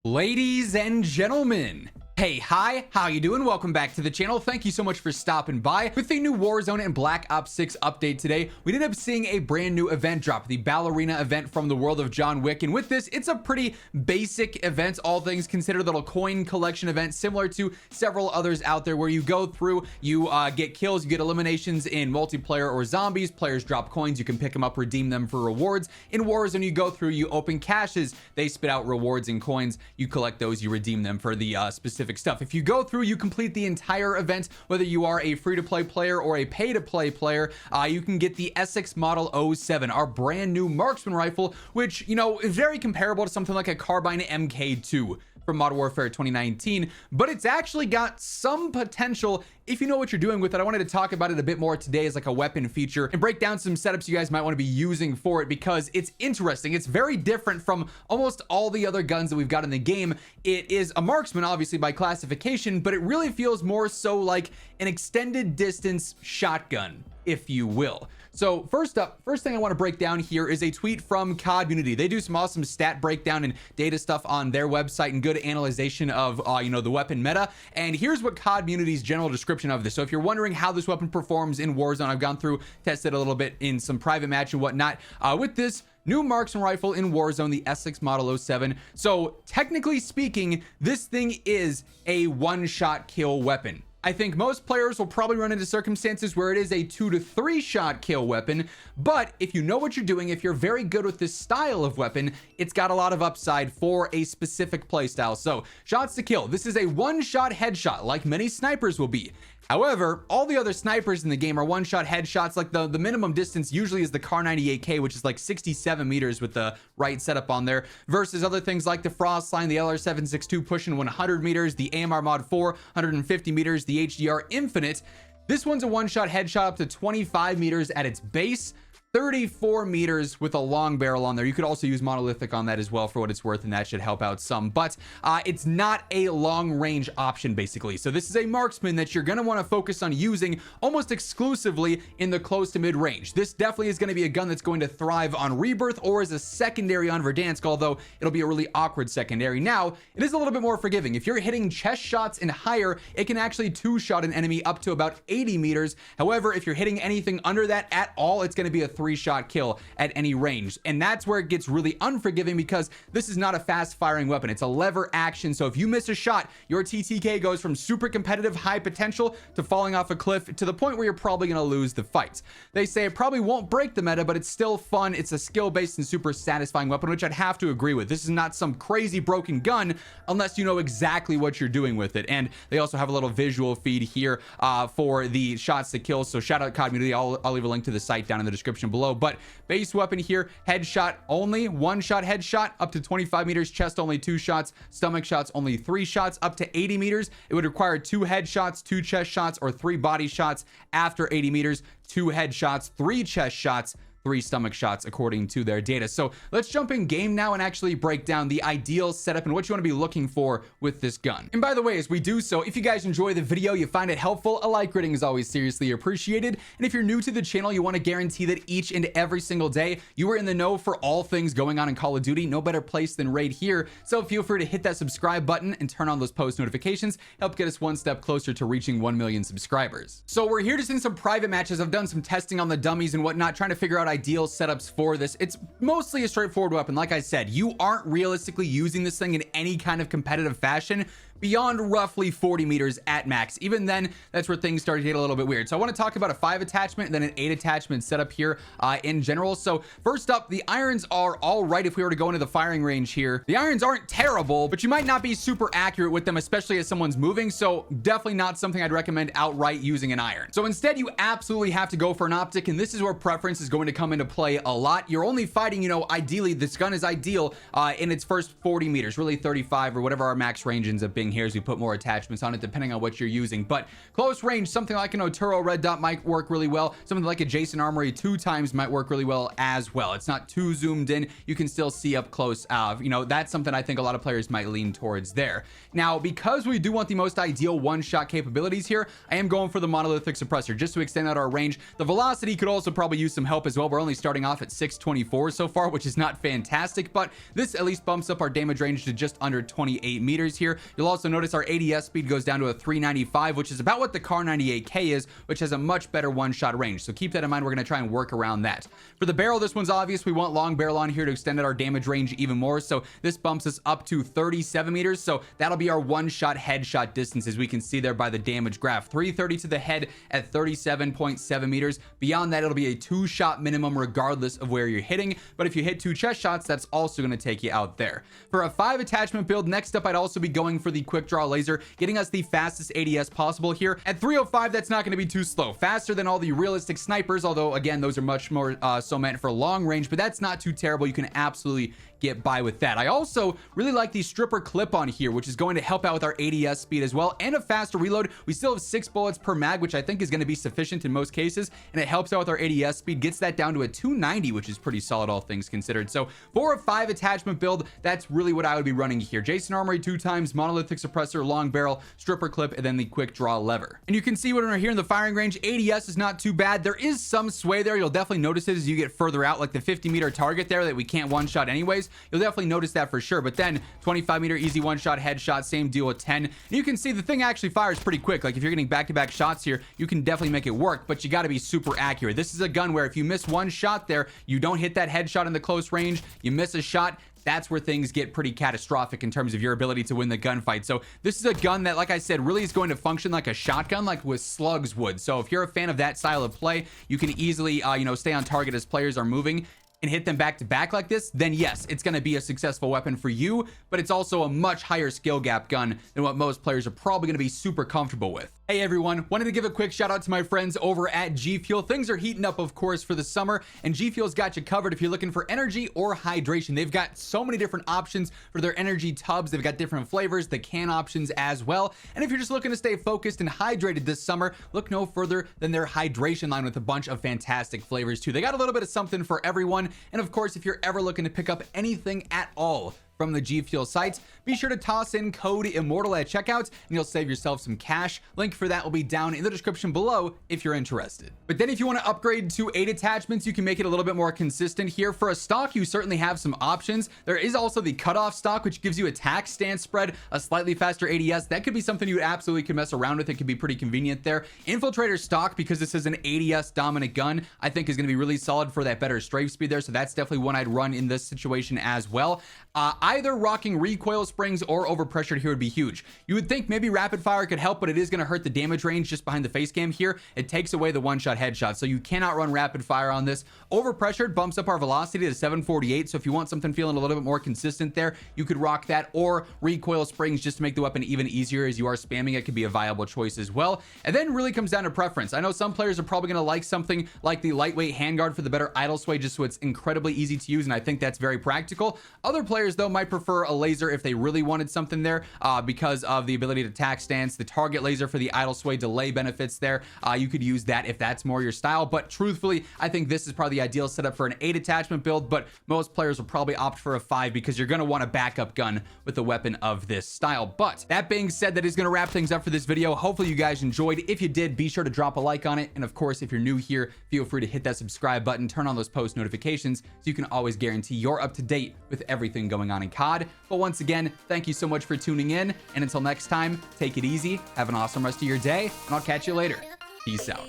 Ladies and gentlemen, hey, hi, how you doing? Welcome back to the channel. Thank you so much for stopping by. With the new Warzone and Black Ops 6 update today, we ended up seeing a brand new event drop, the Ballerina event from the world of John Wick. And with this, it's a pretty basic event, all things considered, little coin collection event, similar to several others out there where you go through, you get kills, you get eliminations in multiplayer or zombies, players drop coins, you can pick them up, redeem them for rewards. In Warzone, you go through, you open caches, they spit out rewards and coins, you collect those, you redeem them for the specific stuff. If you go through, you complete the entire event, whether you are a free-to-play player or a pay-to-play player, you can get the Essex Model 07, our brand new marksman rifle, which, you know, is very comparable to something like a carbine MK2 from Modern Warfare 2019, but it's actually got some potential if you know what you're doing with it. I wanted to talk about it a bit more today as like a weapon feature and break down some setups you guys might want to be using for it, because it's interesting. It's very different from almost all the other guns that we've got in the game. It is a marksman, obviously, by classification, but it really feels more so like an extended distance shotgun, if you will. So first thing I want to break down here is a tweet from COD. They do some awesome stat breakdown and data stuff on their website and good analyzation of you know, the weapon meta. And here's what COD's general description of this. So if you're wondering how this weapon performs in Warzone, I've gone through, tested a little bit in some private match and whatnot with this new marksman rifle in Warzone, the Essex Model 07. So technically speaking, this thing is a one-shot kill weapon. I think most players will probably run into circumstances where it is a 2 to 3 shot kill weapon, but if you know what you're doing, if you're very good with this style of weapon, it's got a lot of upside for a specific playstyle. So shots to kill, this is a one-shot headshot like many snipers will be. However, all the other snipers in the game are one-shot headshots. Like the minimum distance usually is the Kar 98K, which is like 67 meters with the right setup on there, versus other things like the Frostline, the LR762 pushing 100 meters, the AMR Mod 4, 150 meters, the HDR Infinite. This one's a one-shot headshot up to 25 meters at its base, 34 meters with a long barrel on there. You could also use monolithic on that as well for what it's worth, and that should help out some, but it's not a long range option basically. So this is a marksman that you're going to want to focus on using almost exclusively in the close to mid range. This definitely is going to be a gun that's going to thrive on Rebirth or as a secondary on Verdansk, although it'll be a really awkward secondary. Now it is a little bit more forgiving. If you're hitting chest shots and higher, it can actually two-shot an enemy up to about 80 meters. However, if you're hitting anything under that at all, it's going to be a 3-shot kill at any range, and that's where it gets really unforgiving, because this is not a fast firing weapon. It's a lever action, so if you miss a shot, your TTK goes from super competitive high potential to falling off a cliff to the point where you're probably going to lose the fight. They say it probably won't break the meta, but it's still fun. It's a skill-based and super satisfying weapon, which I'd have to agree with. This is not some crazy broken gun unless you know exactly what you're doing with it. And they also have a little visual feed here for the shots to kill, so shout out COD Community. I'll leave a link to the site down in the description below. But base weapon here, headshot only, one-shot headshot up to 25 meters, chest only 2 shots, stomach shots only 3 shots, up to 80 meters. It would require 2 headshots, 2 chest shots, or 3 body shots. After 80 meters, 2 headshots, 3 chest shots, 3 stomach shots according to their data. So let's jump in game now and actually break down the ideal setup and what you want to be looking for with this gun. And by the way, as we do so, if you guys enjoy the video, you find it helpful, a like rating is always seriously appreciated. And if you're new to the channel, you want to guarantee that each and every single day you are in the know for all things going on in Call of Duty, no better place than right here. So feel free to hit that subscribe button and turn on those post notifications. Help get us one step closer to reaching 1 million subscribers. So we're here just in some private matches. I've done some testing on the dummies and whatnot, trying to figure out ideal setups for this. It's mostly a straightforward weapon. Like I said, you aren't realistically using this thing in any kind of competitive fashion beyond roughly 40 meters at max. Even then, that's where things start to get a little bit weird. So I want to talk about a 5 attachment and then an 8 attachment setup here in general. So first up, the irons are all right. If we were to go into the firing range here, the irons aren't terrible, but you might not be super accurate with them, especially as someone's moving. So definitely not something I'd recommend outright using an iron. So instead, you absolutely have to go for an optic, and this is where preference is going to come into play a lot. You're only fighting, you know, ideally, this gun is ideal in its first 40 meters, really 35 or whatever our max range ends up being splitting hairs. We put more attachments on it depending on what you're using. But close range, something like an Oturo red dot might work really well. Something like a Jason Armory 2x might work really well as well. It's not too zoomed in. You can still see up close. You know, that's something I think a lot of players might lean towards there. Now, because we do want the most ideal one-shot capabilities here, I am going for the monolithic suppressor just to extend out our range. The velocity could also probably use some help as well. We're only starting off at 624 so far, which is not fantastic, but this at least bumps up our damage range to just under 28 meters here. You'll also notice our ADS speed goes down to a 395, which is about what the Car 98K is, which has a much better one-shot range. So keep that in mind. We're going to try and work around that. For the barrel, this one's obvious. We want long barrel on here to extend out our damage range even more. So this bumps us up to 37 meters. So that'll be our one-shot headshot distance, as we can see there by the damage graph. 330 to the head at 37.7 meters. Beyond that, it'll be a 2-shot minimum regardless of where you're hitting. But if you hit 2 chest shots, that's also going to take you out there. For a 5 attachment build, next up, I'd also be going for the quick draw laser, getting us the fastest ADS possible here. At 305, that's not going to be too slow. Faster than all the realistic snipers, although again, those are much more so meant for long range, but that's not too terrible. You can absolutely get by with that. I also really like the stripper clip on here, which is going to help out with our ADS speed as well, and a faster reload. We still have 6 bullets per mag, which I think is going to be sufficient in most cases, and it helps out with our ADS speed, gets that down to a 290, which is pretty solid all things considered. So for a 5 attachment build, that's really what I would be running here. Jason Armory 2x, monolithic suppressor, long barrel, stripper clip, and then the quick draw lever. And you can see when we're here in the firing range, ADS is not too bad. There is some sway there. You'll definitely notice it as you get further out, like the 50-meter target there that we can't one-shot anyways. You'll definitely notice that for sure. But then 25-meter easy one-shot headshot, same deal with 10. And you can see the thing actually fires pretty quick. Like if you're getting back-to-back shots here, you can definitely make it work, but you got to be super accurate. This is a gun where if you miss one shot there, you don't hit that headshot in the close range, you miss a shot, that's where things get pretty catastrophic in terms of your ability to win the gunfight. So this is a gun that, like I said, really is going to function like a shotgun, like with slugs would. So if you're a fan of that style of play, you can easily, you know, stay on target as players are moving and hit them back to back like this, then yes, it's going to be a successful weapon for you, but it's also a much higher skill gap gun than what most players are probably going to be super comfortable with. Hey everyone, wanted to give a quick shout out to my friends over at G Fuel. Things are heating up, of course, for the summer, and G Fuel's got you covered if you're looking for energy or hydration. They've got so many different options for their energy tubs. They've got different flavors, the can options as well. And if you're just looking to stay focused and hydrated this summer, look no further than their hydration line with a bunch of fantastic flavors too. They got a little bit of something for everyone. And of course, if you're ever looking to pick up anything at all from the G Fuel site, be sure to toss in code Immortal at checkout and you'll save yourself some cash. Link for that will be down in the description below if you're interested. But then if you want to upgrade to 8 attachments, you can make it a little bit more consistent here. For a stock, you certainly have some options. There is also the cutoff stock, which gives you attack stance spread, a slightly faster ADS. That could be something you absolutely could mess around with. It could be pretty convenient there. Infiltrator stock, because this is an ADS dominant gun, I think is going to be really solid for that better strafe speed there. So that's definitely one I'd run in this situation as well. Either rocking recoil springs or overpressured here would be huge. You would think maybe rapid fire could help, but it is going to hurt the damage range just behind the face cam here. It takes away the one-shot headshot, so you cannot run rapid fire on this. Overpressured bumps up our velocity to 748, so if you want something feeling a little bit more consistent there, you could rock that, or recoil springs just to make the weapon even easier as you are spamming it could be a viable choice as well. And then really comes down to preference. I know some players are probably going to like something like the lightweight handguard for the better idle sway, just so it's incredibly easy to use, and I think that's very practical. Other players though might prefer a laser if they really wanted something there, because of the ability to attack stance, the target laser for the idle sway delay benefits there. You could use that if that's more your style, but truthfully, I think this is probably the ideal setup for an 8 attachment build, but most players will probably opt for a 5 because you're going to want a backup gun with a weapon of this style. But that being said, that is going to wrap things up for this video. Hopefully you guys enjoyed. If you did, be sure to drop a like on it, and of course, if you're new here, feel free to hit that subscribe button, turn on those post notifications so you can always guarantee you're up to date with everything going on in COD. But once again, thank you so much for tuning in, and until next time, take it easy, have an awesome rest of your day, and I'll catch you later. Peace out.